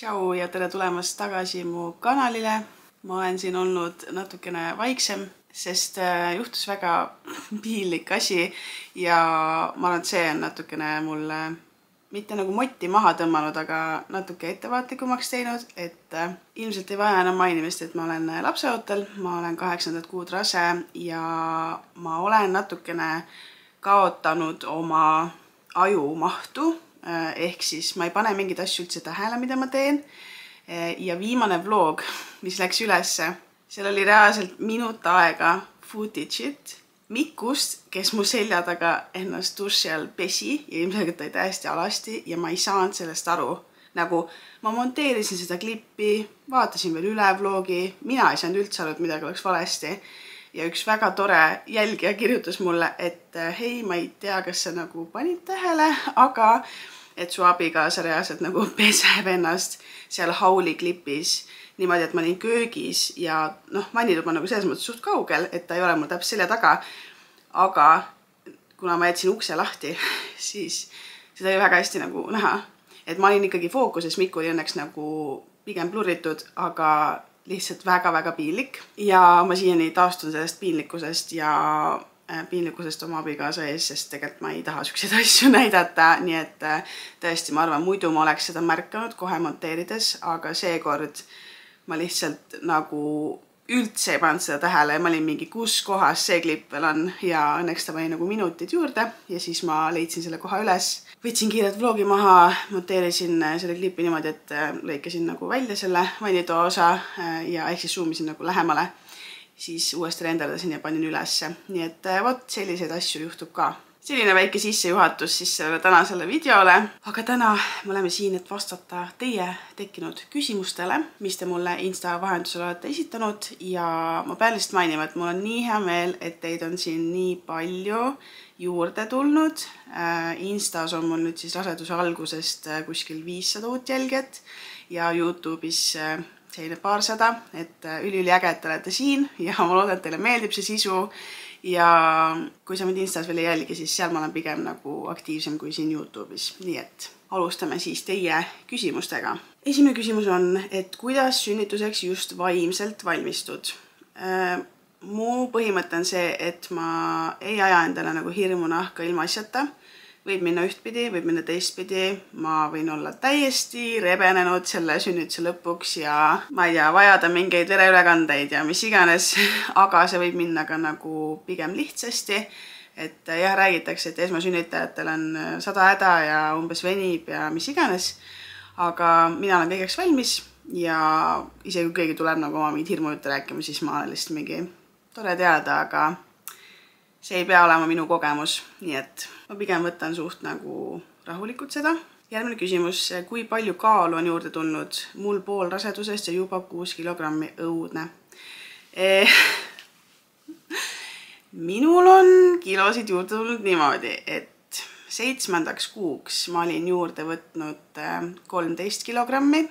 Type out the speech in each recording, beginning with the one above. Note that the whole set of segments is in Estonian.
Tšau ja tere tulemast tagasi mu kanalile. Ma olen siin olnud natukene vaiksem, sest juhtus väga piinlik asi ja ma arvan, et see on natukene mulle mitte nagu motti maha tõmmanud, aga natuke ettevaatlikumaks teinud, et ilmselt ei vaja enam mainimist, et ma olen lapseootel, ma olen 8. kuud rase ja ma olen natukene kaotanud oma ajumahtu. Ehk siis ma ei pane mingid asju üldse tähele, mida ma teen. Ja viimane vlog, mis läks ülesse, seal oli reaalselt minut aega footage'it Mikust, kes mu selja taga ennast duši all pesi ja ilmselt ta oli täiesti alasti ja ma ei saanud sellest aru. Nagu ma monteerisin seda klippi, vaatasin veel üle vlogi, mina ei saanud üldse aru, et midagi oleks valesti. Ja üks väga tore jälgija kirjutas mulle, et hei, ma ei tea, kas sa nagu panid tähele, aga et su abikaasa reaalselt nagu peseb ennast seal hauli klipis niimoodi, et ma olin köögis ja vannituba nagu selles mõttes suht kaugel, et ta ei ole mul täpselt selja taga. Aga kuna ma jätsin ukse lahti, siis seda oli väga hästi nagu näha, et ma olin ikkagi fookuses, Miku oli õnneks nagu pigem blurritud, aga lihtsalt väga-väga piinlik ja ma siiani taastun sellest piinlikkusest ja piinlikkusest oma abikaasa ees, sest tegelikult ma ei taha selliseid asju näidata, nii et tõesti ma arvan, muidu ma oleks seda märkanud kohe monteerides, aga seekord ma lihtsalt nagu üldse ei pannud seda tähele ja ma olin mingi, kus kohas see klipp veel on ja õnneks ta pani nagu minutid juurde ja siis ma leidsin selle koha üles. Võtsin kiirelt vlogi maha, monteerisin selle klipi niimoodi, et lõikasin nagu välja selle vannitoa osa ja ehk siis zoomisin nagu lähemale. Siis uuesti renderdasin ja panin ülesse. Nii et vot selliseid asju juhtub ka. Selline väike sissejuhatus siis tänasele videole. Aga täna me oleme siin, et vastata teie tekkinud küsimustele, mis te mulle Insta vahendusel olete esitanud. Ja ma pean lihtsalt mainima, et mul on nii hea meel, et teid on siin nii palju juurde tulnud. Instas on mul nüüd siis raseduse algusest kuskil 500 uut jälgijat ja YouTube'is selline paarsada, et üliäge, et te olete siin ja ma loodan, et teile meeldib see sisu. Ja kui sa mind Instas veel ei jälgi, siis seal ma olen pigem nagu aktiivsem kui siin YouTube'is. Nii et alustame siis teie küsimustega. Esimene küsimus on, et kuidas sünnituseks just vaimselt valmistud? Mu põhimõte on see, et ma ei aja endale nagu hirmu nahka ilma asjata. Võib minna ühtpidi, võib minna teistpidi. Ma võin olla täiesti rebenenud selle sünnituse lõpuks ja ma ei tea, vajada mingeid vereülekandeid ja mis iganes, aga see võib minna ka nagu pigem lihtsasti. Et jah, räägitakse, et esmasünnitajatel on 100 häda ja umbes venib ja mis iganes, aga mina olen kõigeks valmis ja isegi kui keegi tuleb nagu oma mingid hirmujutte rääkima, siis ma olen lihtsalt mingi tore teada, aga see ei pea olema minu kogemus, nii et ma pigem võtan suht nagu rahulikult seda. Järgmine küsimus, kui palju kaalu on juurde tulnud mul pool rasedusest ja juba 6 kilogrammi õudne? Minul on kilosid juurde tulnud niimoodi, et 7. kuuks ma olin juurde võtnud 13 kilogrammi.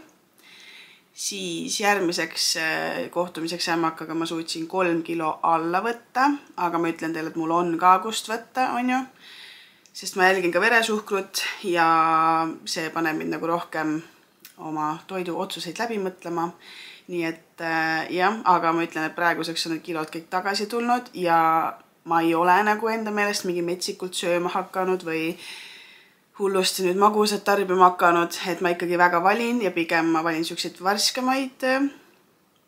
Siis järgmiseks kohtumiseks ämmakaga ma suutsin 3 kilo alla võtta, aga ma ütlen teile, et mul on ka kust võtta, on ju. Sest ma jälgin ka veresuhkrut ja see paneb mind nagu rohkem oma toidu otsuseid läbi mõtlema. Nii et jah, aga ma ütlen, et praeguseks on need kilod kõik tagasi tulnud ja ma ei ole nagu enda meelest mingi metsikult sööma hakanud või hullusti nüüd magusad tarbima hakanud, et ma ikkagi väga valin ja pigem ma valin selliseid varskemaid,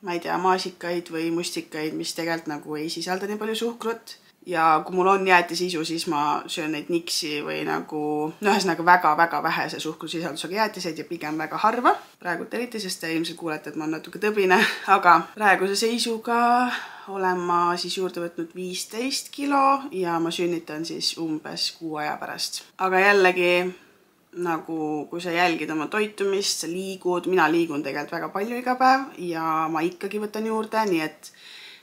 ma ei tea, maasikaid või mustikaid, mis tegelikult nagu ei sisalda nii palju suhkrut. Ja kui mul on jäätisisu, siis ma söön neid niksi või nagu ühesõnaga väga-väga vähese suhkrusisaldusega jäätiseid ja pigem väga harva. Praegu eriti, sest te ilmselt kuulete, et ma olen natuke tõbine, aga praeguse seisuga olen ma siis juurde võtnud 15 kilo ja ma sünnitan siis umbes 6 aja pärast. Aga jällegi, nagu kui sa jälgid oma toitumist, sa liigud, mina liigun tegelikult väga palju iga päev ja ma ikkagi võtan juurde, nii et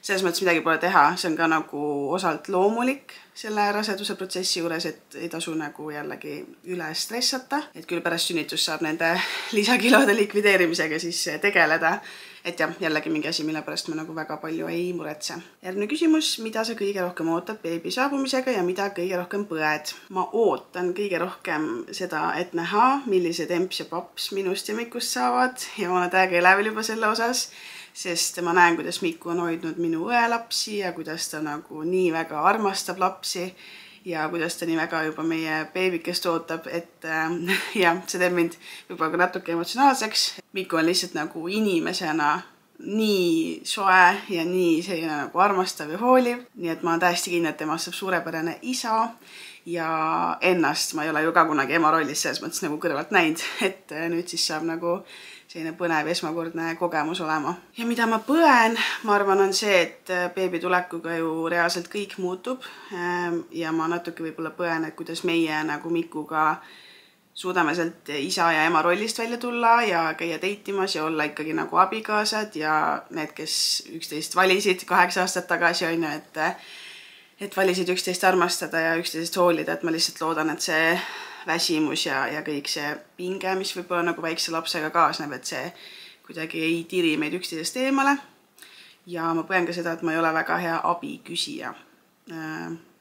selles mõttes midagi pole teha, see on ka nagu osalt loomulik selle raseduse protsessi juures, et ei tasu nagu jällegi üle stressata, et küll pärast sünnitust saab nende lisakilode likvideerimisega siis tegeleda. Et jah, jällegi mingi asi, mille pärast ma nagu väga palju ei muretse. Järgmine küsimus, mida sa kõige rohkem ootad beebi saabumisega ja mida kõige rohkem põed? Ma ootan kõige rohkem seda, et näha, millised emps ja paps minust ja Mikust saavad ja ma olen täiega elevil juba selle osas, sest ma näen, kuidas Miku on hoidnud minu õelapsi ja kuidas ta nagu nii väga armastab lapsi ja kuidas ta nii väga juba meie beebikest ootab, et jah, see teeb mind juba natuke emotsionaalseks. Miku on lihtsalt nagu inimesena nii soe ja nii selline nagu armastav ja hooliv, nii et ma olen täiesti kindel, et temast saab suurepärane isa ja ennast ma ei ole ju ka kunagi ema rollis selles mõttes nagu kõrvalt näinud, et nüüd siis saab nagu selline põnev esmakordne kogemus olema. Ja mida ma põen, ma arvan, on see, et beebi tulekuga ju reaalselt kõik muutub ja ma natuke võib-olla põen, et kuidas meie nagu Mikuga suudame sealt isa ja ema rollist välja tulla ja käia deitimas ja olla ikkagi nagu abikaasad ja need, kes üksteist valisid 8 aastat tagasi, on ju, et valisid üksteist armastada ja üksteisest hoolida, et ma lihtsalt loodan, et see väsimus ja kõik see pinge, mis võib-olla nagu väikse lapsega kaasneb, et see kuidagi ei tiri meid üksteisest eemale. Ja ma põen ka seda, et ma ei ole väga hea abi küsija.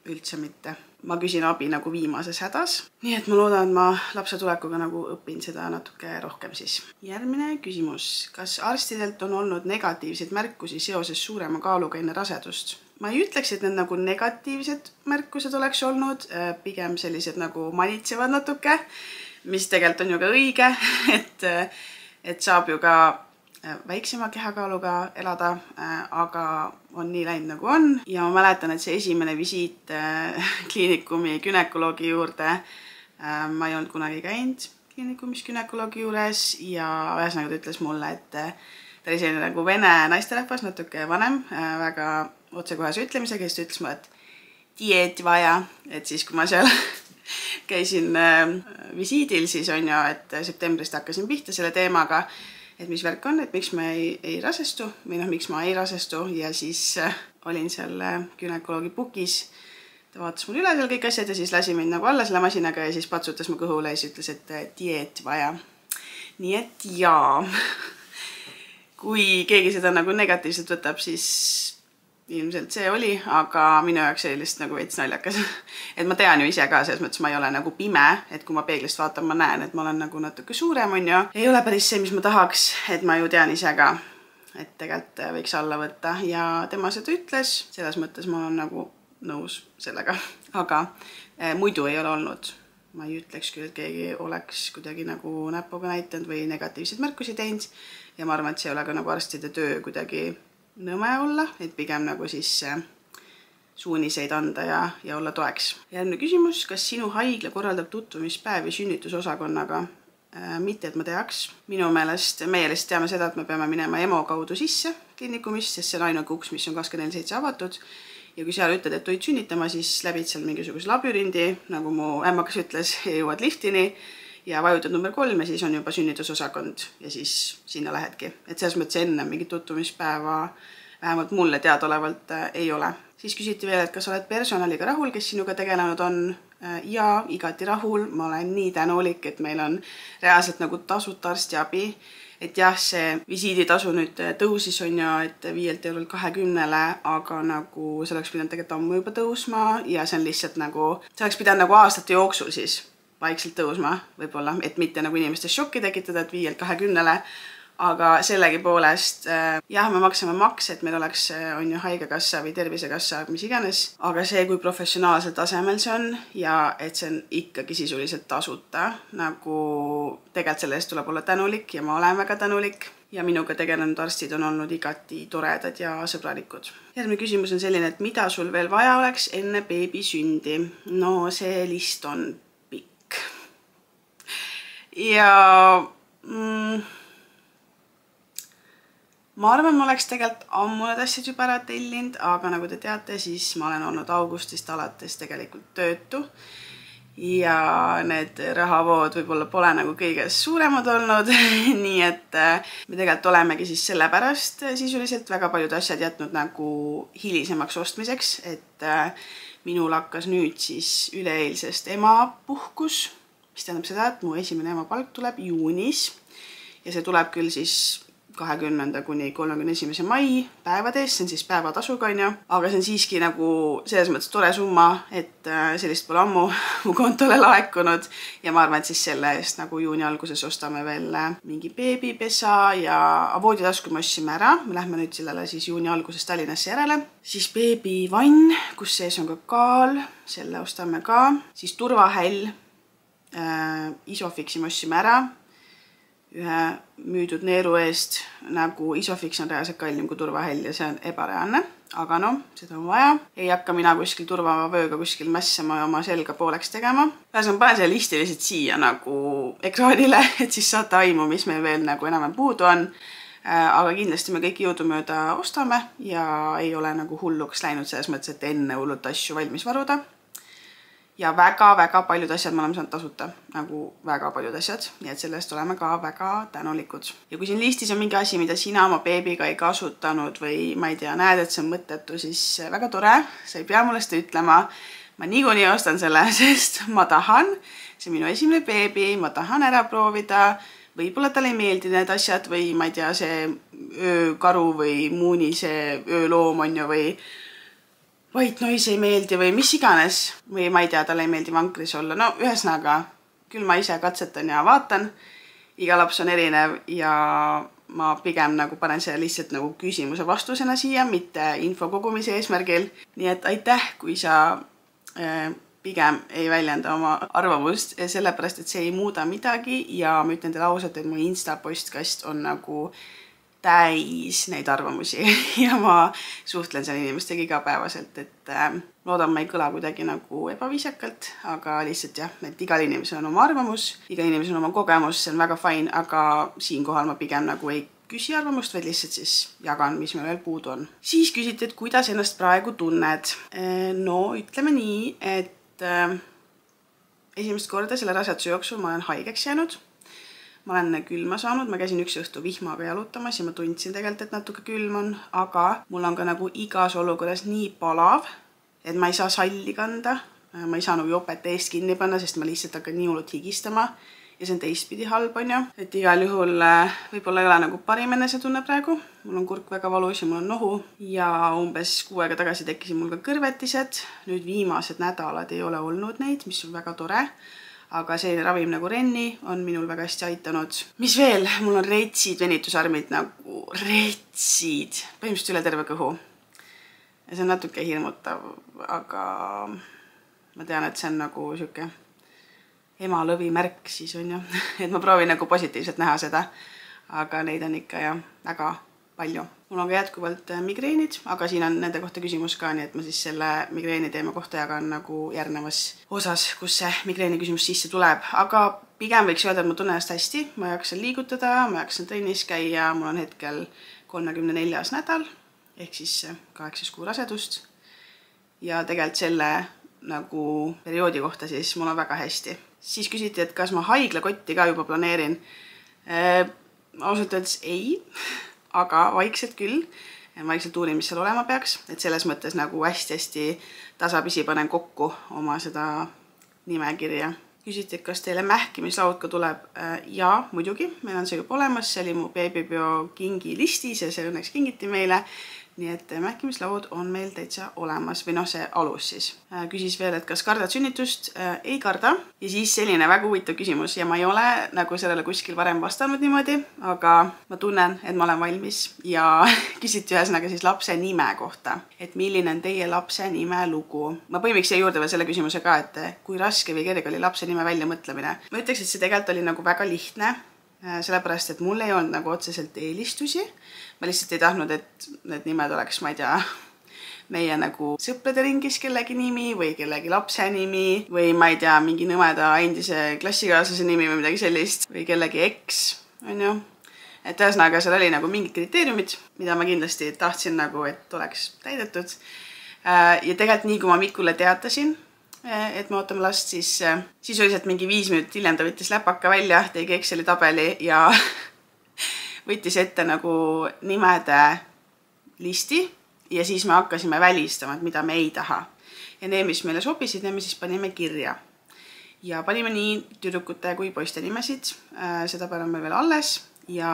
Üldse mitte. Ma küsin abi nagu viimases hädas. Nii et ma loodan, et ma lapse tulekuga nagu õpin seda natuke rohkem siis. Järgmine küsimus. Kas arstidelt on olnud negatiivseid märkusi seoses suurema kaaluga enne rasedust? Ma ei ütleks, et need nagu negatiivsed märkused oleks olnud, pigem sellised nagu manitsevad natuke, mis tegelikult on ju ka õige, et saab ju ka väiksema kehakaaluga elada, aga on nii läinud nagu on. Ja ma mäletan, et see esimene visiit kliinikumi günekoloogi juurde, ma ei olnud kunagi käinud kliinikumis günekoloogi juures ja ühesõnaga ta ütles mulle, et ta oli selline nagu vene naisterahvas, natuke vanem, väga otsekohase ütlemisega, siis ta ütles mulle, et dieeti vaja, et siis kui ma seal käisin visiidil, siis on ju, et septembrist hakkasin pihta selle teemaga, et mis värk on, et miks ma ei rasestu või miks ma ei rasestu ja siis olin seal günekoloogi bukis, ta vaatas mul üle seal kõik asjad ja siis lasi mind nagu alla selle masinaga ja siis patsutas mu kõhule ja siis ütles, et dieet vaja. Nii et jaa, kui keegi seda nagu negatiivselt võtab, siis ilmselt see oli, aga minu jaoks oli lihtsalt nagu veits naljakas. Et ma tean ju ise ka, selles mõttes ma ei ole nagu pime, et kui ma peeglist vaatan, ma näen, et ma olen nagu natuke suurem, on ju. Ei ole päris see, mis ma tahaks, et ma ju tean ise ka, et tegelikult võiks alla võtta ja tema seda ütles. Selles mõttes ma olen nagu nõus sellega, aga muidu ei ole olnud. Ma ei ütleks küll, et keegi oleks kuidagi nagu näpuga näitanud või negatiivseid märkusi teinud ja ma arvan, et see ei ole ka nagu arstide töö kuidagi nõme olla, et pigem nagu siis suuniseid anda ja olla toeks. Järgmine küsimus, kas sinu haigla korraldab tutvumispäevi sünnitusosakonnaga? Mitte, et ma teaks. Minu meelest, meie lihtsalt teame seda, et me peame minema EMO kaudu sisse kliinikumist, sest see on ainuke uks, mis on 24/7 avatud. Ja kui seal ütled, et tulid sünnitama, siis läbid seal mingisuguse labürindi, nagu mu ämmakas ütles, ja jõuad liftini ja vajutad number 3 ja siis on juba sünnitusosakond ja siis sinna lähedki. Et selles mõttes enne mingit tutvumispäeva vähemalt mulle teadaolevalt ei ole. Siis küsiti veel, et kas oled personaliga rahul, kes sinuga tegelenud on? Ja igati rahul, ma olen nii tänulik, et meil on reaalselt nagu tasuta arstiabi. Et jah, see visiiditasu nüüd tõusis on ju, et 5 eurolt 20, aga nagu see oleks pidanud tegelikult ammu juba tõusma ja see on lihtsalt nagu, see oleks pidanud nagu aastate jooksul siis vaikselt tõusma võib-olla, et mitte nagu inimestes šokki tekitada, et 5 20, aga sellegi poolest jah, me maksame makse, et meil oleks on ju haigekassa või tervisekassa, mis iganes, aga see, kui professionaalsel tasemel see on ja et see on ikkagi sisuliselt tasuta, nagu tegelikult selle eest tuleb olla tänulik ja ma olen väga tänulik ja minuga tegelenud arstid on olnud igati toredad ja sõbralikud. Järgmine küsimus on selline, et mida sul veel vaja oleks enne beebi sündi? No see list on pikk. Ja ma arvan, ma oleks tegelikult ammu need asjad juba ära tellinud, aga nagu te teate, siis ma olen olnud augustist alates tegelikult töötu ja need rahavood võib-olla pole nagu kõige suuremad olnud, nii et me tegelikult olemegi siis sellepärast sisuliselt väga paljud asjad jätnud nagu hilisemaks ostmiseks, et minul hakkas nüüd siis üleeilsest emapuhkus, mis tähendab seda, et mu esimene emapalk tuleb juunis ja see tuleb küll siis 20. kuni 31. mai päevades, see on siis päevatasuga, aga see on siiski nagu selles mõttes tore summa, et sellist pole ammu mu kontole laekunud ja ma arvan, et siis selle eest nagu juuni alguses ostame veel mingi beebipesa ja vooditasku me ostsime ära, me lähme nüüd sellele siis juuni alguses Tallinnasse järele, siis beebivann, kus sees on ka kaal, selle ostame ka, siis turvahäll, Isofixi me ostsime ära, ühe müüdud neeru eest, nagu Isofix on reaalselt kallim kui turvahäll ja see on ebareaalne, aga no, seda on vaja. Ei hakka mina kuskil turvavööga kuskil mässama ja oma selga pooleks tegema. Pääsen panen selle listi lihtsalt siia nagu ekraanile, et siis saate aimu, mis meil veel nagu enam puudu on. Aga kindlasti me kõik jõudumööda ostame ja ei ole nagu hulluks läinud selles mõttes, et enne hullult asju valmis varuda. Ja väga-väga paljud asjad me oleme saanud tasuta, nagu väga paljud asjad, nii et sellest oleme ka väga tänulikud. Ja kui siin listis on mingi asi, mida sina oma beebiga ei kasutanud või ma ei tea, näed, et see on mõttetu, siis väga tore, sa ei pea mulle seda ütlema. Ma niikuinii ostan selle, sest ma tahan, see on minu esimene beebi, ma tahan ära proovida, võib-olla talle ei meeldi need asjad või ma ei tea, see öökaru või muuni, see ööloom on ju või White Noise ei meeldi või mis iganes või ma ei tea, talle ei meeldi vankris olla. No ühesõnaga, küll ma ise katsetan ja vaatan. Iga laps on erinev ja ma pigem nagu panen selle lihtsalt nagu küsimuse vastusena siia, mitte info kogumise eesmärgil. Nii et aitäh, kui sa pigem ei väljenda oma arvamust, sellepärast, et see ei muuda midagi ja ma ütlen teile ausalt, et mu Insta postkast on nagu täis neid arvamusi ja ma suhtlen seal inimestega igapäevaselt, et loodan, ma ei kõla kuidagi nagu ebaviisakalt, aga lihtsalt jah, et igal inimesel on oma arvamus, igal inimesel on oma kogemus, see on väga fine, aga siinkohal ma pigem nagu ei küsi arvamust, vaid lihtsalt siis jagan, mis meil veel puudu on. Siis küsiti, et kuidas ennast praegu tunned. No ütleme nii, et esimest korda selle raseduse jooksul ma olen haigeks jäänud. Ma olen külma saanud, ma käisin üks õhtu vihmaga jalutamas ja ma tundsin tegelikult, et natuke külm on, aga mul on ka nagu igas olukorras nii palav, et ma ei saa salli kanda, ma ei saa nagu jopet eest kinni panna, sest ma lihtsalt hakkan nii hullult higistama ja see on teistpidi halb, on ju. Et igal juhul võib-olla ei ole nagu parim enesetunne praegu, mul on kurk väga valus ja mul on nohu ja umbes 6 aega tagasi tekkisid mul ka kõrvetised, nüüd viimased nädalad ei ole olnud neid, mis on väga tore. Aga selline ravim nagu Renni on minul väga hästi aitanud. Mis veel? Mul on retsid, venitusarmid nagu retsid, põhimõtteliselt üle terve kõhu. Ja see on natuke hirmutav, aga ma tean, et see on nagu siuke emalõvi märk siis on ju. Et ma proovin nagu positiivselt näha seda, aga neid on ikka ja väga palju. Mul on ka jätkuvalt migreenid, aga siin on nende kohta küsimus ka, nii et ma siis selle migreeni teema kohta jagan nagu järgnevas osas, kus see migreeni küsimus sisse tuleb. Aga pigem võiks öelda, et ma tunnen ennast hästi, ma jaksan liigutada, ma jaksan trennis käia, mul on hetkel 34. nädal, ehk siis 8 kuu rasedust. Ja tegelikult selle nagu perioodi kohta siis mul on väga hästi. Siis küsiti, et kas ma haiglakotti ka juba planeerin. Ausalt öeldes ei. Aga vaikselt küll, vaikselt uurin, mis seal olema peaks, et selles mõttes nagu hästi-hästi tasapisi panen kokku oma seda nimekirja. Küsiti, et kas teile mähkimislaud ka tuleb? Jaa, muidugi, meil on see juba olemas, see oli mu beebibio kingi listis ja see õnneks kingiti meile. Nii et mähkimislaud on meil täitsa olemas või noh, see alus siis. Küsis veel, et kas kardad sünnitust? Ei karda. Ja siis selline väga huvitav küsimus ja ma ei ole nagu sellele kuskil varem vastanud niimoodi, aga ma tunnen, et ma olen valmis ja küsiti ühesõnaga siis lapse nime kohta, et milline on teie lapse nime lugu. Ma põimiks siia juurde veel selle küsimuse ka, et kui raske või kerge oli lapse nime välja mõtlemine. Ma ütleks, et see tegelikult oli nagu väga lihtne, sellepärast, et mul ei olnud nagu otseselt eelistusi. Ma lihtsalt ei tahtnud, et need nimed oleks, ma ei tea, meie nagu sõprade ringis kellegi nimi või kellegi lapse nimi või ma ei tea, mingi nõmeda endise klassikaaslase nimi või midagi sellist või kellegi eks, on ju. Et ühesõnaga seal oli nagu mingid kriteeriumid, mida ma kindlasti tahtsin nagu, et oleks täidetud. Ja tegelikult nii, kui ma Mikule teatasin, et me ootame last, siis sisuliselt mingi 5 minutit hiljem ta võttis läpaka välja, tegi Exceli tabeli ja võttis ette nagu nimede listi ja siis me hakkasime välistama, et mida me ei taha. Ja need, mis meile sobisid, need me siis panime kirja. Ja panime nii tüdrukute kui poiste nimesid, seda peale on meil veel alles. Ja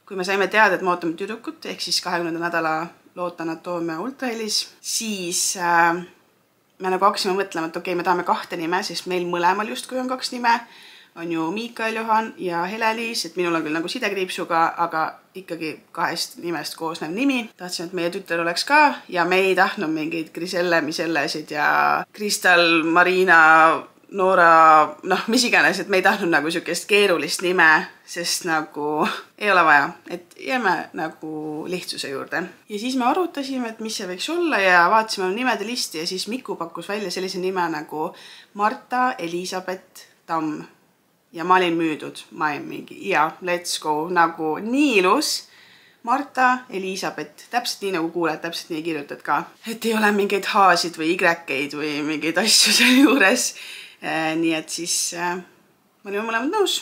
kui me saime teada, et me ootame tüdrukut, ehk siis 20. nädala lootanatoomia ultrahelis, siis me nagu hakkasime mõtlema, et okei, me tahame 2 nime, sest meil mõlemal justkui on 2 nime. On ju Miikael Johan ja Hele-Liis, et minul on küll nagu sidekriipsuga, aga ikkagi 2 nimest koosnev nimi. Tahtsime, et meie tütar oleks ka ja me ei tahtnud mingeid Griselle, Misellesid ja Kristal, Marina, Noora, mis iganes, et me ei tahtnud nagu sükest keerulist nime, sest nagu ei ole vaja, et jääme nagu lihtsuse juurde. Ja siis me arutasime, et mis see võiks olla ja vaatasime nimede listi ja siis Miku pakkus välja sellise nime nagu Marta Elisabeth Tamm. Ja ma olin müüdud, ma olin mingi, let's go, nagu nii ilus. Marta Elisabeth, täpselt nii nagu kuuled, täpselt nii kirjutad ka. Et ei ole mingeid haasid või Y-keid või mingeid asju selle juures. Nii et siis me olime mõlemad nõus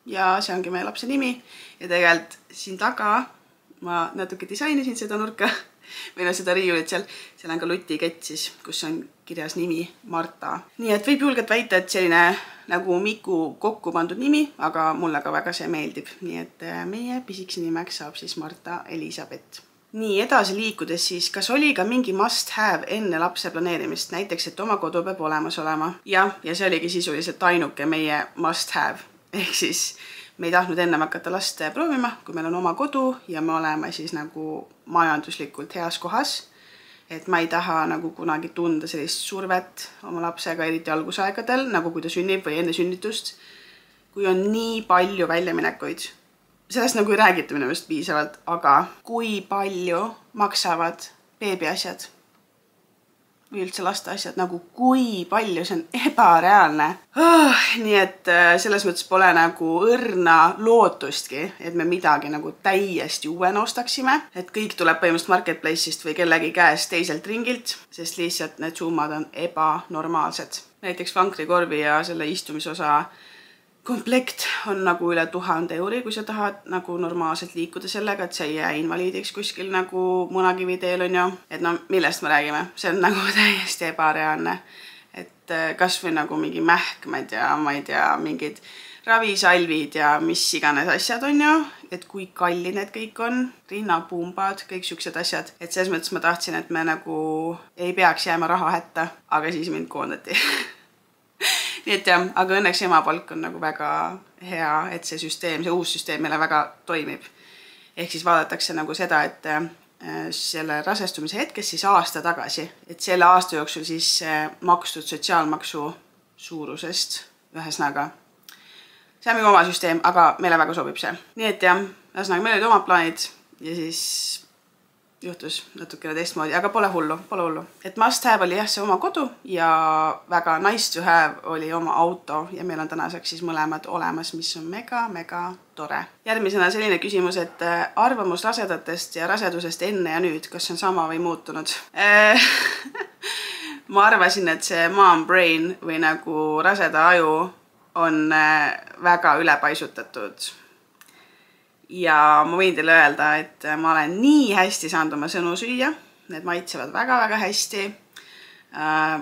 ja see ongi meie lapse nimi. Ja tegelikult siin taga ma natuke disainisin seda nurka või seda riiulit seal. Seal on ka lutikett siis, kus on kirjas nimi Marta. Nii et võib julgelt väita, et selline nagu Miku kokku pandud nimi, aga mulle ka väga see meeldib. Nii et meie pisikese nimeks saab siis Marta Elisabeth. Nii edasi liikudes siis, kas oli ka mingi must have enne lapse planeerimist, näiteks, et oma kodu peab olemas olema? Ja see oligi sisuliselt ainuke meie must have. Ehk siis me ei tahtnud ennem hakata last proovima, kui meil on oma kodu ja me oleme siis nagu majanduslikult heas kohas. Et ma ei taha nagu kunagi tunda sellist survet oma lapsega, eriti algusaegadel, nagu kui ta sünnib või enne sünnitust, kui on nii palju väljaminekuid. Sellest nagu ei räägita minu meelest piisavalt, aga kui palju maksavad beebiasjad või üldse laste asjad, nagu kui palju, see on ebareaalne. Nii et selles mõttes pole nagu õrna lootustki, et me midagi nagu täiesti uue ostaksime. Et kõik tuleb põhimõtteliselt marketplace'ist või kellegi käest teiselt ringilt, sest lihtsalt need summad on ebanormaalsed. Näiteks vankrikorvi ja selle istumisosa komplekt on nagu üle 1000 €, kui sa tahad nagu normaalselt liikuda sellega, et sa ei jää invaliidiks kuskil nagu munakivi teel on ju. Et millest me räägime? See on nagu täiesti ebareaalne. Et kas või nagu mingi mähkmed ja ma ei tea, mingid ravisalvid ja mis iganes asjad on ju. Et kui kalli need kõik on, rinnapumbad, kõik siuksed asjad. Et selles mõttes ma tahtsin, et me nagu ei peaks jääma raha hätta, aga siis mind koondati. Nii et jah, aga õnneks ema palk on nagu väga hea, et see süsteem, see uus süsteem meile väga toimib. Ehk siis vaadatakse nagu seda, et selle rasestumise hetkes siis aasta tagasi, et selle aasta jooksul siis makstud sotsiaalmaksu suurusest ühesõnaga. See on minu oma süsteem, aga meile väga sobib see. Nii et jah, ühesõnaga meil olid omad plaanid ja siis juhtus natukene teistmoodi, aga pole hullu. Et must have oli jah see oma kodu ja väga nice to have oli oma auto ja meil on tänaseks siis mõlemad olemas, mis on mega tore. Järgmisena selline küsimus, et arvamus rasedatest ja rasedusest enne ja nüüd, kas see on sama või muutunud? Ma arvasin, et see mom brain või nagu raseda aju on väga ülepaisutatud. Ja ma võin teile öelda, et ma olen nii hästi saanud oma sõnu süüa. Need maitsevad väga hästi.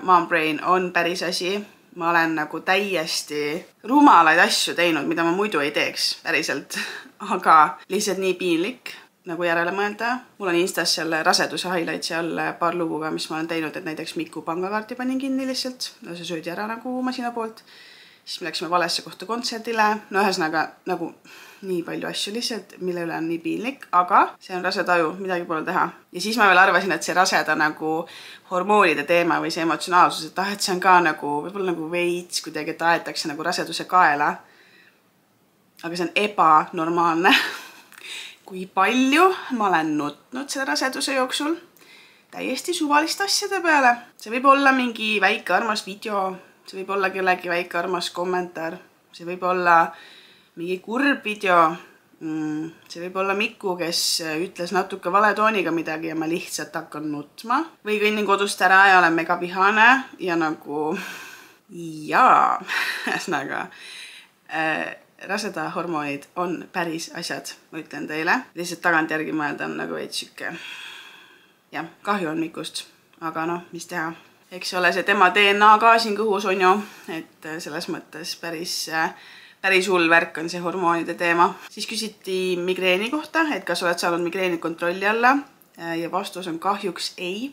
Mom brain on päris asi. Ma olen nagu täiesti rumalaid asju teinud, mida ma muidu ei teeks päriselt. Aga lihtsalt nii piinlik nagu järele mõelda. Mul on Instas seal raseduse highlights seal paar lugu ka, mis ma olen teinud, et näiteks Miku pangakaarti panin kinni lihtsalt. See söödi ära nagu masina poolt. Siis me läksime valesse kohta kontserdile. No ühesõnaga nagu nii palju asju lihtsalt, mille üle on nii piinlik, aga see on raseda aju, midagi pole teha. Ja siis ma veel arvasin, et see raseda nagu hormoonide teema või see emotsionaalsus, et see on ka nagu, võib-olla nagu veits kuidagi, et aetakse nagu raseduse kaela. Aga see on ebanormaalne. Kui palju ma olen nutnud selle raseduse jooksul täiesti suvaliste asjade peale. See võib olla mingi väike armas video, see võib olla kellegi väike armas kommentaar, see võib olla mingi kurb video, See võib olla Miku, kes ütles natuke vale tooniga midagi ja ma lihtsalt hakkan nutma. Või kõnnin kodust ära ja olen mega vihane ja nagu jaa, ühesõnaga raseda hormoonid on päris asjad, ma ütlen teile. Lihtsalt tagantjärgi mõelda on nagu veits süke. Jah, kahju on Mikust, aga noh, mis teha. Eks ole, see tema DNA ka siin kõhus on ju, et selles mõttes päris hull värk on see hormoonide teema. Siis küsiti migreeni kohta, et kas oled saanud migreeni kontrolli alla ja vastus on kahjuks ei.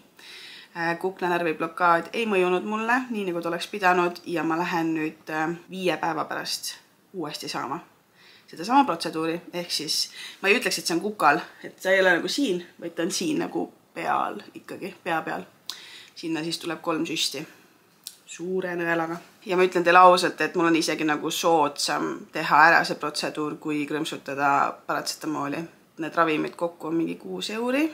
Kuklanärvi blokaad ei mõjunud mulle, nii nagu ta oleks pidanud ja ma lähen nüüd 5 päeva pärast uuesti saama seda sama protseduuri. Ehk siis ma ei ütleks, et see on kukal, et see ei ole nagu siin, vaid ta on siin nagu peal ikkagi, pea peal. Sinna siis tuleb 3 süsti suure nõelaga. Ja ma ütlen teile ausalt, et mul on isegi nagu soodsam teha ära see protseduur, kui krõmsutada paratsetamooli. Need ravimid kokku on mingi 6 euri.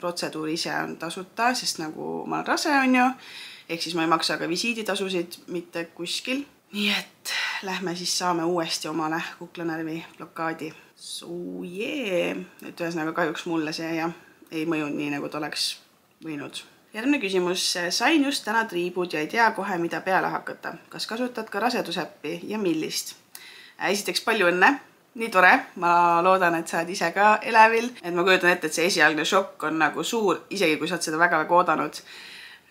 Protseduur ise on tasuta, sest nagu ma olen rase on ju. Ehk siis ma ei maksa ka visiiditasusid mitte kuskil. Nii et lähme siis saame uuesti omale kuklanärvi blokaadi. Et ühesõnaga kahjuks mulle see ei mõjunud nii, nagu ta oleks võinud. Järgmine küsimus. Sain just täna triibud ja ei tea kohe, mida peale hakata. Kas kasutad ka rasedusäppi ja millist? Esiteks palju õnne. Nii tore. Ma loodan, et sa oled ise ka elevil. Et ma kujutan ette, et see esialgne šokk on nagu suur, isegi kui sa oled seda väga oodanud.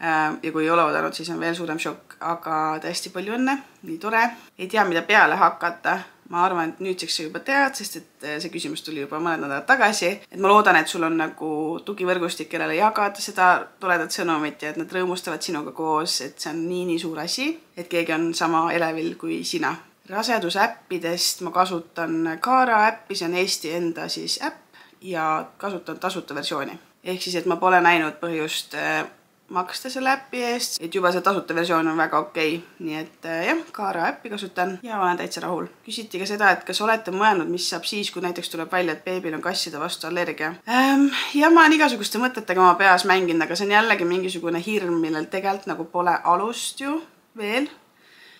Ja kui ei ole oodanud, siis on veel suurem šokk. Aga tõesti palju õnne. Nii tore. Ei tea, mida peale hakata. Ma arvan, et nüüdseks sa juba tead, sest et see küsimus tuli juba mõned nädalad tagasi. Et ma loodan, et sul on nagu tugivõrgustik, kellele jagada seda toledat sõnumit ja et nad rõõmustavad sinuga koos, et see on nii suur asi, et keegi on sama elevil kui sina. Rasedusäppidest ma kasutan Kaara äppi, see on Eesti enda siis äpp ja kasutan tasuta versiooni. Ehk siis, et ma pole näinud põhjust maksta selle äppi eest, et juba see tasuta versioon on väga okei. Nii et jah, Kaara äppi kasutan ja olen täitsa rahul. Küsiti ka seda, et kas olete mõelnud, mis saab siis, kui näiteks tuleb välja, et beebil on kasside vastu allergia. Ja ma olen igasuguste mõtetega oma peas mänginud, aga see on jällegi mingisugune hirm, millel tegelikult nagu pole alust ju veel.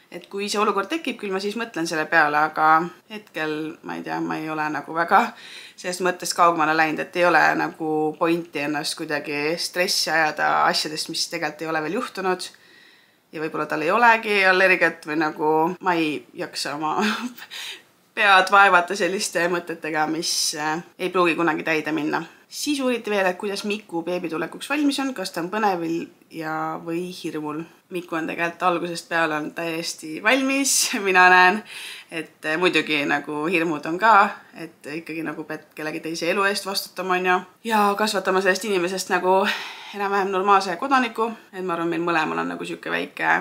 Et kui see olukord tekib, küll ma siis mõtlen selle peale, aga hetkel, ma ei tea, ma ei ole nagu väga sellest mõttest kaugemale läinud, et ei ole nagu pointi ennast kuidagi stressi ajada asjadest, mis tegelikult ei ole veel juhtunud. Ja võib-olla tal ei olegi allergiat või nagu ma ei jaksa oma pead vaevata selliste mõtetega, mis ei pruugi kunagi täide minna. Siis uuriti veel, et kuidas Miku beebitulekuks valmis on, kas ta on põnevil või hirmul. Miku on tegelikult algusest peale on täiesti valmis, mina näen, et muidugi nagu hirmud on ka, et ikkagi nagu pead kellegi teise elu eest vastutama on ja kasvatama sellest inimesest nagu enam-vähem normaalse kodaniku, et ma arvan, meil mõlemal on nagu siuke väike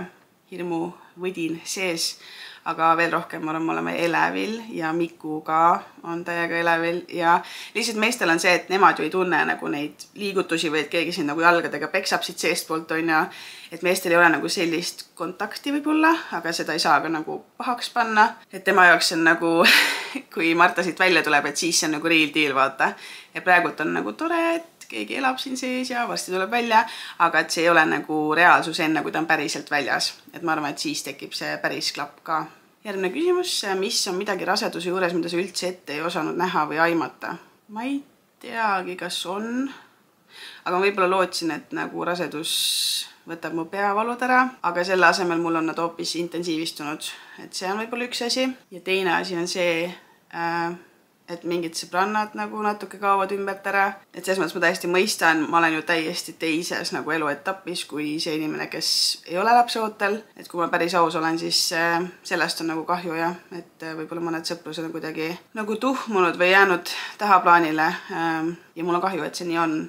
hirmu võdin sees. Aga veel rohkem me oleme elevil ja Miku ka on täiega elevil ja lihtsalt meestel on see, et nemad ju ei tunne nagu neid liigutusi või et keegi siin nagu jalgadega peksab siit seestpoolt on ja et meestel ei ole nagu sellist kontakti võib-olla, aga seda ei saa ka nagu pahaks panna. Et tema jaoks on nagu, kui Marta siit välja tuleb, et siis see on nagu real deal vaata. Ja praegult on nagu tore, et keegi elab siin sees ja varsti tuleb välja, aga et see ei ole nagu reaalsus enne, kui ta on päriselt väljas. Et ma arvan, et siis tekib see päris klapp ka. Järgmine küsimus, mis on midagi raseduse juures, mida sa üldse ette ei osanud näha või aimata? Ma ei teagi, kas on, aga ma võib-olla lootsin, et nagu rasedus võtab mu peavalud ära, aga selle asemel mul on nad hoopis intensiivistunud. Et see on võib-olla üks asi. Ja teine asi on see, et mingid sõbrannad nagu natuke kaovad ümbert ära. Et selles mõttes ma täiesti mõistan, ma olen ju täiesti teises nagu eluetapis kui see inimene, kes ei ole lapseootel. Et kui ma päris aus olen, siis sellest on nagu kahju ja et võib-olla mõned sõprused on kuidagi nagu tuhmunud või jäänud tahaplaanile. Ja mul on kahju, et see nii on.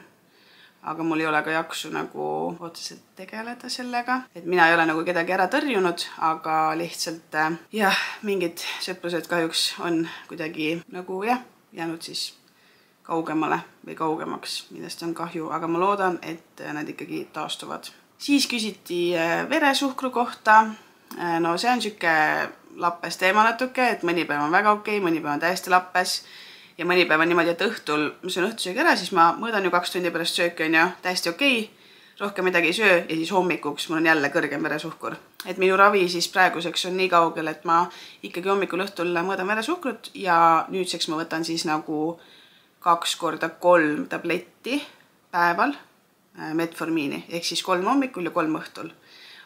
Aga mul ei ole ka jaksu nagu otseselt tegeleda sellega. Et mina ei ole nagu kedagi ära tõrjunud, aga lihtsalt jah, mingid sõprused kahjuks on kuidagi nagu jäänud siis kaugemale või kaugemaks, millest on kahju, aga ma loodan, et nad ikkagi taastuvad. Siis küsiti veresuhkru kohta. No see on siuke lappes teema natuke, et mõni päev on väga okei, mõni päev on täiesti lappes. Ja mõni päev on niimoodi, et õhtul, ma söön õhtusöögi ära, siis ma mõõdan ju 2 tundi pärast sööki on ju täiesti okei. rohkem midagi ei söö ja siis hommikuks mul on jälle kõrgem veresuhkur. Et minu ravi siis praeguseks on nii kaugel, et ma ikkagi hommikul õhtul mõõdan veresuhkrut ja nüüdseks ma võtan siis nagu 2 korda 3 tabletti päeval metformiini, ehk siis 3 hommikul ja 3 õhtul.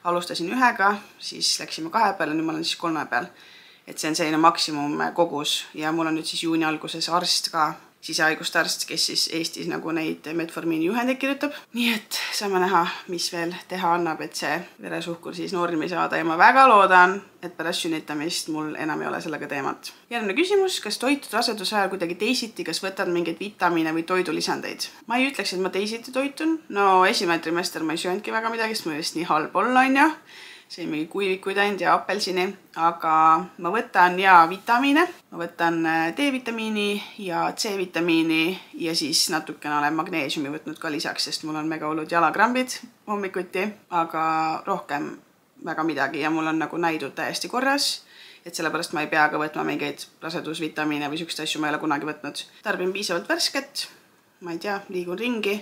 Alustasin 1-ga, siis läksime 2 peale, nüüd ma olen siis 3 peal. Et see on selline maksimum kogus ja mul on nüüd siis juuni alguses arst ka, sisehaiguste arst, kes siis Eestis nagu neid metformiini juhendeid kirjutab. Nii et saame näha, mis veel teha annab, et see veresuhkur siis normi saada ja ma väga loodan, et pärast sünnitamist mul enam ei ole sellega teemat. Järgmine küsimus, kas toitud raseduse ajal kuidagi teisiti, kas võtad mingeid vitamiine või toidulisandeid? Ma ei ütleks, et ma teisiti toitun. No esimene trimester ma ei söönudki väga midagi, sest mul vist nii halb olla on ju. See mingi kuivikuid ainult ja apelsini, aga ma võtan ja vitamiine, ma võtan D-vitamiini ja C-vitamiini ja siis natukene olen magneesiumi võtnud ka lisaks, sest mul on mega hullud jalakrambid hommikuti, aga rohkem väga midagi ja mul on nagu näidud täiesti korras, et sellepärast ma ei pea ka võtma mingeid rasedusvitamiine või sükst asju ma ei ole kunagi võtnud. Tarbin piisavalt värsket, ma ei tea, liigun ringi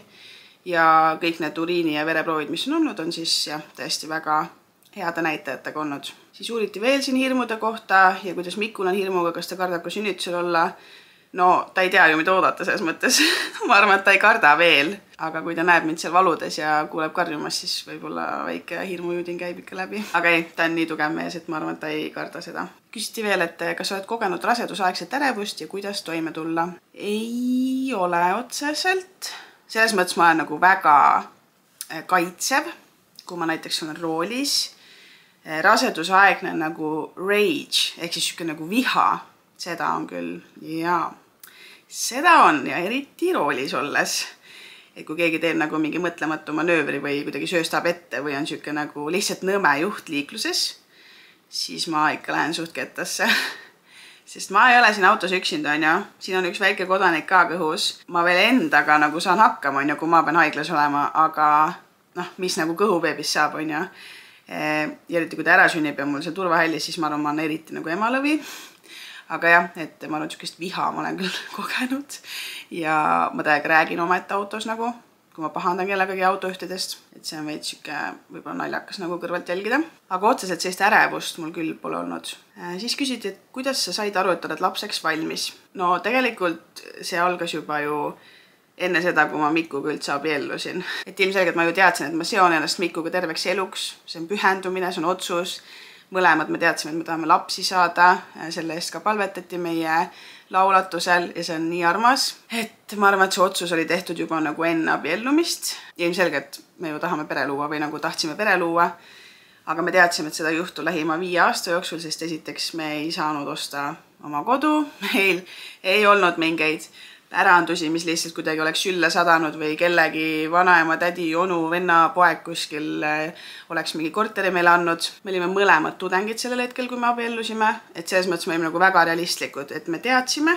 ja kõik need uriini ja vereproovid, mis on olnud, on siis jah, täiesti väga heade näitajatega olnud. Siis uuriti veel siin hirmude kohta ja kuidas Mikul on hirmuga, kas ta kardab ka sünnitusel olla. No ta ei tea ju mida oodata selles mõttes. Ma arvan, et ta ei karda veel, aga kui ta näeb mind seal valudes ja kuuleb karjumas, siis võib-olla väike hirmujudin käib ikka läbi. Aga ei, ta on nii tugev mees, et ma arvan, et ta ei karda seda. Küsiti veel, et kas oled kogenud rasedusaegset ärevust ja kuidas toime tulla? Ei ole otseselt. Selles mõttes ma olen nagu väga kaitsev, kui ma näiteks olen roolis. Rasedusaegne nagu rage, ehk siis nagu viha, seda on küll, jaa, seda on ja eriti roolis olles. Et kui keegi teeb nagu mingi mõtlematu manöövri või kuidagi sööstab ette või on siuke nagu lihtsalt nõme juht liikluses, siis ma ikka lähen suht kettasse. Sest ma ei ole siin autos üksinda, on ju. Siin on üks väike kodanik ka kõhus. Ma veel endaga nagu saan hakkama, on ju, kui ma pean haiglas olema, aga mis nagu kõhubeebis saab, on ju. Ja eriti kui ta ära sünnib ja mul see turvahallis, siis ma arvan, ma olen eriti nagu emalõvi. Aga jah, et ma arvan, et viha ma olen küll kogenud ja ma täiega räägin omaette autos nagu, kui ma pahandan kellegagi autojuhtidest, et see on veits siuke võib-olla naljakas nagu kõrvalt jälgida. Aga otseselt sellist ärevust mul küll pole olnud. Siis küsiti, et kuidas sa said aru, et oled lapseks valmis? No tegelikult see algas juba ju enne seda, kui ma Mikuga üldse abiellusin. Et ilmselgelt ma ju teadsin, et ma seon ennast Mikuga terveks eluks, see on pühendumine, see on otsus. Mõlemad me teadsime, et me tahame lapsi saada, selle eest ka palvetati meie laulatusel ja see on nii armas. Et ma arvan, et see otsus oli tehtud juba nagu enne abiellumist. Ilmselgelt me ju tahame pere luua või nagu tahtsime pere luua, aga me teadsime, et seda ei juhtu lähima 5 aasta jooksul, sest esiteks me ei saanud osta oma kodu, meil ei olnud mingeid ärandusi, mis lihtsalt kuidagi oleks sülle sadanud või kellegi vanaema, tädi, onu, venna, poeg kuskil oleks mingi korteri meile andnud. Me olime mõlemad tudengid sellel hetkel, kui me abiellusime, et selles mõttes me olime nagu väga realistlikud, et me teadsime,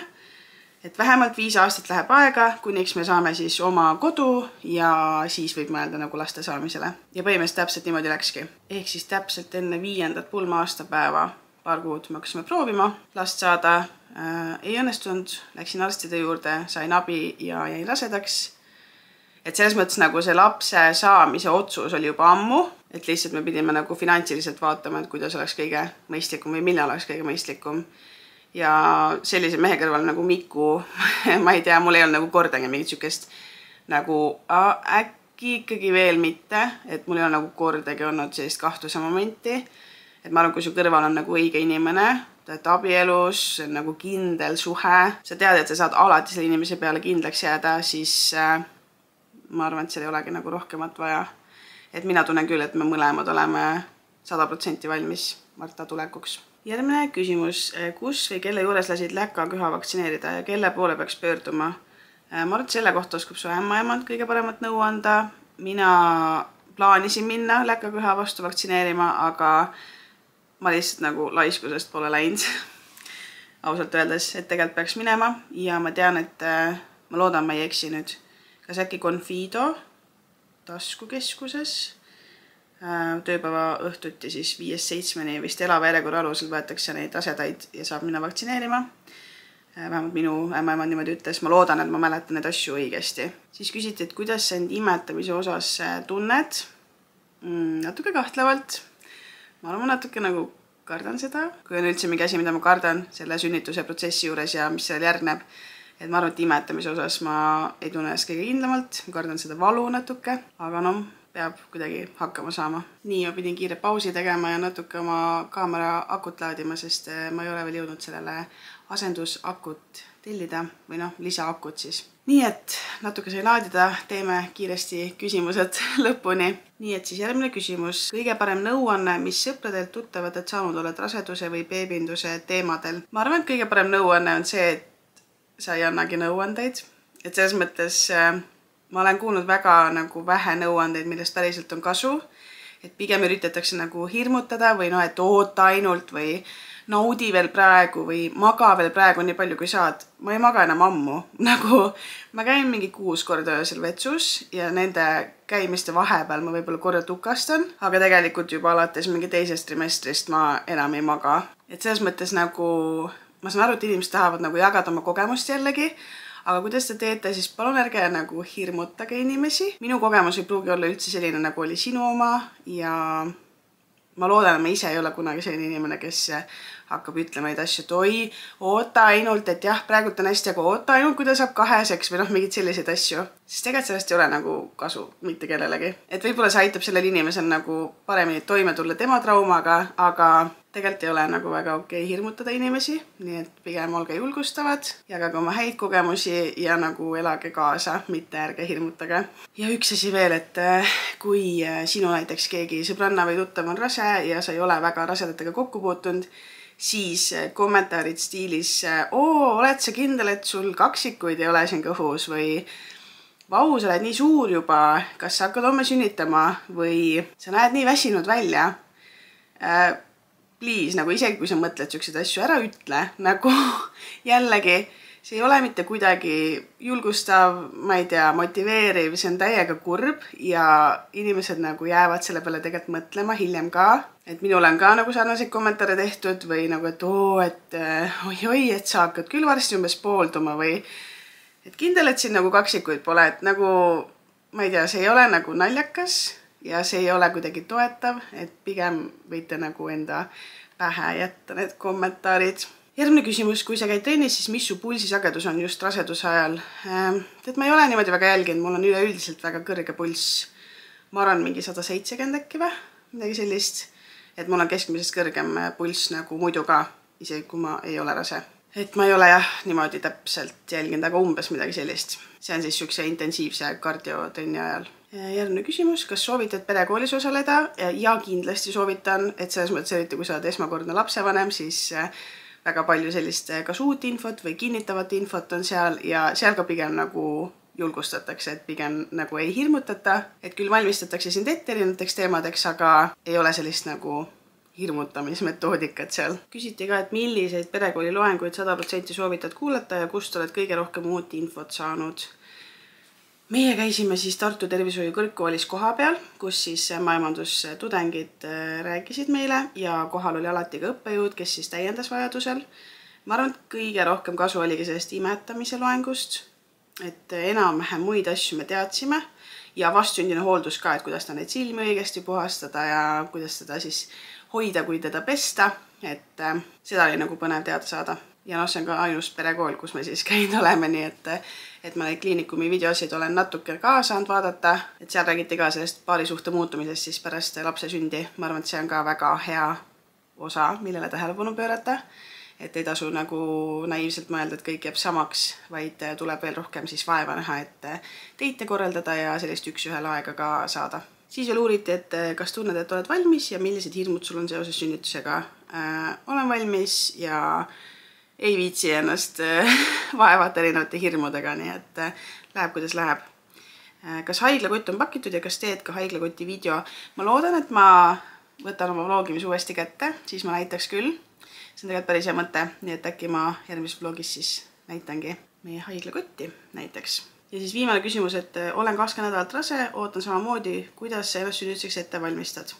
et vähemalt 5 aastat läheb aega, kuniks me saame siis oma kodu ja siis võib mõelda nagu laste saamisele. Ja põhimõtteliselt täpselt niimoodi läkski. Ehk siis täpselt enne 5. pulma aastapäeva paar kuud me hakkasime proovima last saada. Ei õnnestunud, läksin arstide juurde, sain abi ja jäin rasedaks. Et selles mõttes nagu see lapse saamise otsus oli juba ammu, et lihtsalt me pidime nagu finantsiliselt vaatama, et kuidas oleks kõige mõistlikum või millal oleks kõige mõistlikum. Ja sellise mehe kõrval nagu Miku, ma ei tea, mul ei olnud nagu kordagi mingit sükest nagu äkki ikkagi veel mitte, et mul ei ole nagu kordagi olnud sellist kahtluse momenti. Et ma arvan, kui su kõrval on nagu õige inimene, et abielus, see on nagu kindel suhe, sa tead, et sa saad alati selle inimese peale kindlaks jääda, siis ma arvan, et seal ei olegi nagu rohkemat vaja. Et mina tunnen küll, et me mõlemad oleme 100% valmis Marta tulekuks. Järgmine küsimus, kus või kelle juures lasid läkaküha vaktsineerida ja kelle poole peaks pöörduma? Ma arvan, et selle kohta oskab su ämmaemand kõige paremat nõu anda. Mina plaanisin minna läkaküha vastu vaktsineerima, aga ma lihtsalt nagu laiskusest pole läinud, ausalt öeldes, et tegelikult peaks minema ja ma tean, et ma loodan, ma ei eksi nüüd, kas äkki Confido taskukeskuses tööpäeva õhtuti siis 5-7 vist elava järjekorra alusel võetakse neid rasedaid ja saab minna vaktsineerima. Vähemalt minu ämmaemand niimoodi ütles, ma loodan, et ma mäletan need asju õigesti. Siis küsiti, et kuidas sa end imetamise osas tunned. Natuke kahtlevalt. Ma arvan, natuke nagu kardan seda. Kui on üldse mingi asi, mida ma kardan selle sünnituse protsessi juures ja mis seal järgneb, et ma arvan, et imetamise osas ma ei tunne ennast kõige kindlamalt. Ma kardan seda valu natuke, aga peab kuidagi hakkama saama. Nii, ma pidin kiire pausi tegema ja natuke oma kaamera akut laadima, sest ma ei ole veel jõudnud sellele asendusakut tellida või lisaakut siis. Nii et natuke sai laadida, teeme kiiresti küsimused lõpuni. Nii et siis järgmine küsimus. Kõige parem nõuanne, mis sõpradelt tuttavatelt saanud oled raseduse või beebinduse teemadel? Ma arvan, et kõige parem nõuanne on see, et sa ei annagi nõuandeid. Et selles mõttes ma olen kuulnud väga vähe nõuandeid, millest päriselt on kasu. Et pigem üritatakse hirmutada või et oota ainult või naudi veel praegu või maga veel praegu nii palju kui saad. Ma ei maga enam ammu. Ma käin mingi 6 korda öösel vetsus ja nende käimiste vahepeal ma võib-olla korra tukastan, aga tegelikult juba alates mingi 2. trimestrist ma enam ei maga. Et selles mõttes ma saan aru, et inimesed tahavad jagada oma kogemust jällegi, aga kuidas te teete, siis palun ärge hirmutage inimesi. Minu kogemus ei pruugi olla üldse selline, nagu oli sinu oma ja ma loodan, et ma ise ei ole kunagi selline inimene, kes hakkab ütlema neid asju, et oi, oota ainult, et jah, praegult on hästi, aga oota ainult, kui ta saab 2-seks või mingid selliseid asju. Sest tegelikult sellest ei ole kasu mitte kellelegi. Et võib-olla see aitab sellel inimesel paremini toime tulla tema traumaga, aga tegelikult ei ole väga okei hirmutada inimesi, nii et pigem olge julgustavad, jagage oma häid kogemusi ja elage kaasa, mitte ärge hirmutage. Ja üks asi veel, et kui sinu näiteks keegi sõbranna või tuttav on rase ja sa ei ole väga rasedatega kokku puutunud, siis kommentaarid stiilis, oled sa kindel, et sul kaksikuid ei ole siin kõhus või vau, sa oled nii suur juba, kas sa hakkad homme sünnitama või sa näed nii väsinud välja. Please, isegi kui sa mõtled selliseid asju, ära ütle, jällegi, see ei ole mitte kuidagi julgustav, ma ei tea, motiveeriv, see on täiega kurb ja inimesed jäävad selle peale tegelikult mõtlema hiljem ka. Et minul on ka sarnaseid kommentaare tehtud või et oi, et sa hakkad küll varsti umbes poolduma või et kindel, et siin kaksikuid pole, et ma ei tea, see ei ole naljakas ja see ei ole kuidagi toetav, et pigem võite enda pähe jätta need kommentaarid. Järgmine küsimus, kui sa käid trennis, siis mis su pulsisagedus on just raseduse ajal? Et ma ei ole niimoodi väga jälginud, mul on üleüldiselt väga kõrge pulss. Ma arvan mingi 170 äkki või, midagi sellist. Et mul on keskmisest kõrgem pulss muidu ka, isegi kui ma ei ole rase. Et ma ei ole niimoodi täpselt jälginud, aga umbes midagi sellist. See on siis sükse intensiivse kardiotrenni ajal. Järgmine küsimus, kas soovitad perekoolis osaleda? Ja kindlasti soovitan, et selles mõttes eriti, kui sa oled esmakordne lapsevanem, siis väga palju sellist kas uut infot või kinnitavat infot on seal ja seal ka pigem julgustatakse, et pigem ei hirmutata, et küll valmistatakse sind ette erinevateks teemadeks, aga ei ole sellist hirmutamismetoodikat seal. Küsiti ka, et milliseid perekooli loenguid 100% soovitad kuulata ja kust oled kõige rohkem uut infot saanud. Meie käisime siis Tartu Tervishoiu kõrgkoolis koha peal, kus siis ämmaemandustudengid rääkisid meile ja kohal oli alati ka õppejõud, kes siis täiendas vajadusel. Ma arvan, et kõige rohkem kasu oligi sellest imetamise loengust, et enam-vähem muid asju me teadsime ja vastsündine hooldus ka, et kuidas ta neid silmi õigesti puhastada ja kuidas teda siis hoida, kui teda pesta, et seda oli põnev teada saada. Ja see on ka ainus perekool, kus me siis käinud oleme, nii et ma neid kliinikumi videosid olen natuke ka saanud vaadata, et seal räägiti ka sellest paarisuhte muutumisest siis pärast lapse sündi. Ma arvan, et see on ka väga hea osa, millele tähelepanu pöörata, et ei tasu naiivselt mõelda, et kõik jääb samaks, vaid tuleb veel rohkem siis vaeva näha, et teite korraldada ja sellist üks-ühele aega ka saada. Siis veel uuriti, et kas tunned, et oled valmis ja millised hirmud sul on seoses sünnitusega. Olen valmis ja ei viitsi ennast vaevata erinevate hirmudega, nii et läheb, kuidas läheb. Kas haiglakott on pakitud ja kas teed ka haiglakoti video? Ma loodan, et ma võtan oma vlogimis uuesti kätte, siis ma näitaks küll. See on tegelikult päris hea mõte, nii et äkki ma järgmises vlogis siis näitangi meie haiglakotti näiteks. Ja siis viimane küsimus, et olen 20 nädalat rase, ootan samamoodi, kuidas sa ennast sünnituseks ette valmistad.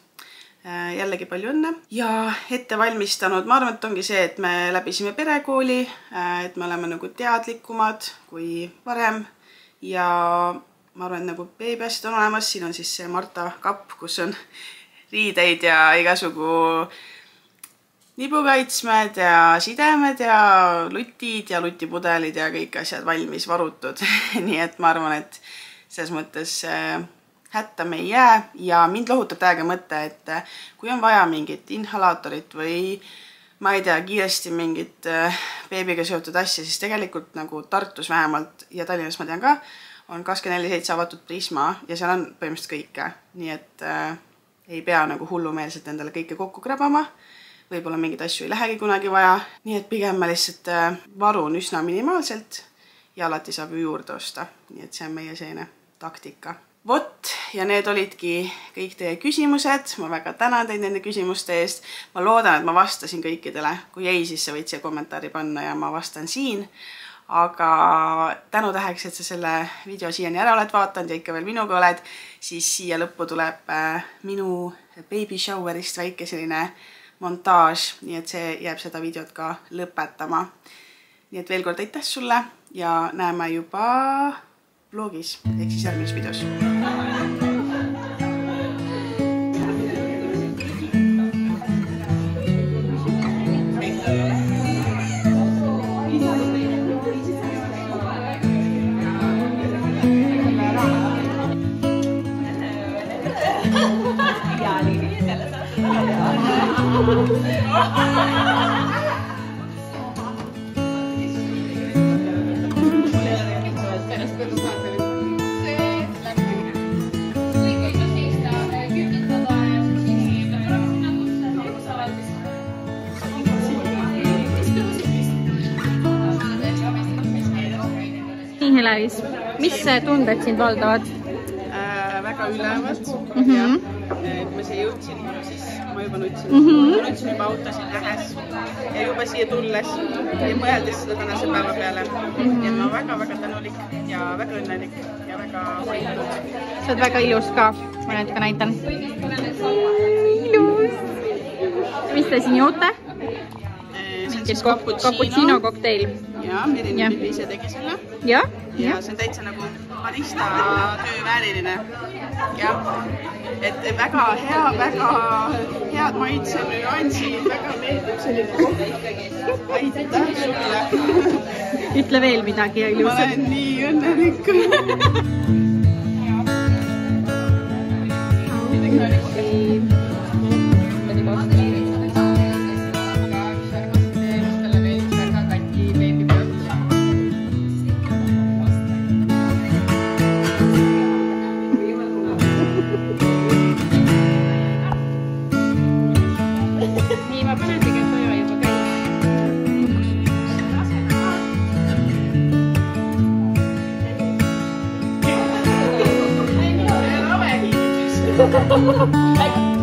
jällegi palju õnne ja ette valmistanud, ma arvan, et ongi see, et me läbisime perekooli, et me oleme nagu teadlikumad kui varem ja ma arvan, et nagu beebiasjad on olemas, siin on siis see Marta kapp, kus on riideid ja igasugu nibukaitsmed ja sidemed ja lutid ja lutipudelid ja kõik asjad valmis varutud. Nii et ma arvan, et selles mõttes hätta me ei jää ja mind lohutab täiega mõte, et kui on vaja mingit inhalaatorit või ma ei tea, kiiresti mingit beebiga seotud asja, siis tegelikult nagu Tartus vähemalt ja Tallinnas ma tean ka, on 24/7 avatud Prisma ja seal on põhimõtteliselt kõike. Nii et ei pea nagu hullumeelselt endale kõike kokku krabama. Võib-olla mingeid asju ei lähegi kunagi vaja. Nii et pigem ma lihtsalt varun üsna minimaalselt ja alati saab ju juurde osta. Nii et see on meie selline taktika. Vot, ja need olidki kõik teie küsimused. Ma väga tänan teid nende küsimuste eest. Ma loodan, et ma vastasin kõikidele. Kui ei, siis sa võid siia kommentaari panna ja ma vastan siin. Aga tänu täheks, et sa selle video siiani ära oled vaatanud ja ikka veel minuga oled, siis siia lõppu tuleb minu baby showerist väike selline montaaž, nii et see jääb seda videot ka lõpetama. Nii et veel kord aitäh sulle ja näeme juba vlogis, ehk siis järgmises videos. Nii, Heleris, mis tunded sind valdavad? Väga ülevad ja kui ma siia jõudsin, siis ma juba nutsin. Ma nutsin juba autosid nähes ja juba siia tulles ja mõeldes seda tänase päeva peale. Ja ma väga-väga tänulik ja väga õnnelik ja väga hoidnud. Sa oled väga ilus ka, ma natuke näitan. Ilus! Mis te siin joote? Cappuccino kokteil. Ja, Merin Pilli ise tegi selle. Ja see on täitsa nagu barista töövääriline. Ja, et väga hea, väga head maitse nüansid, väga meeldib selline koht. Aitäh sulle. Ütle veel midagi ja ilus. Ma olen nii õnnelik. Ha ha ha ha!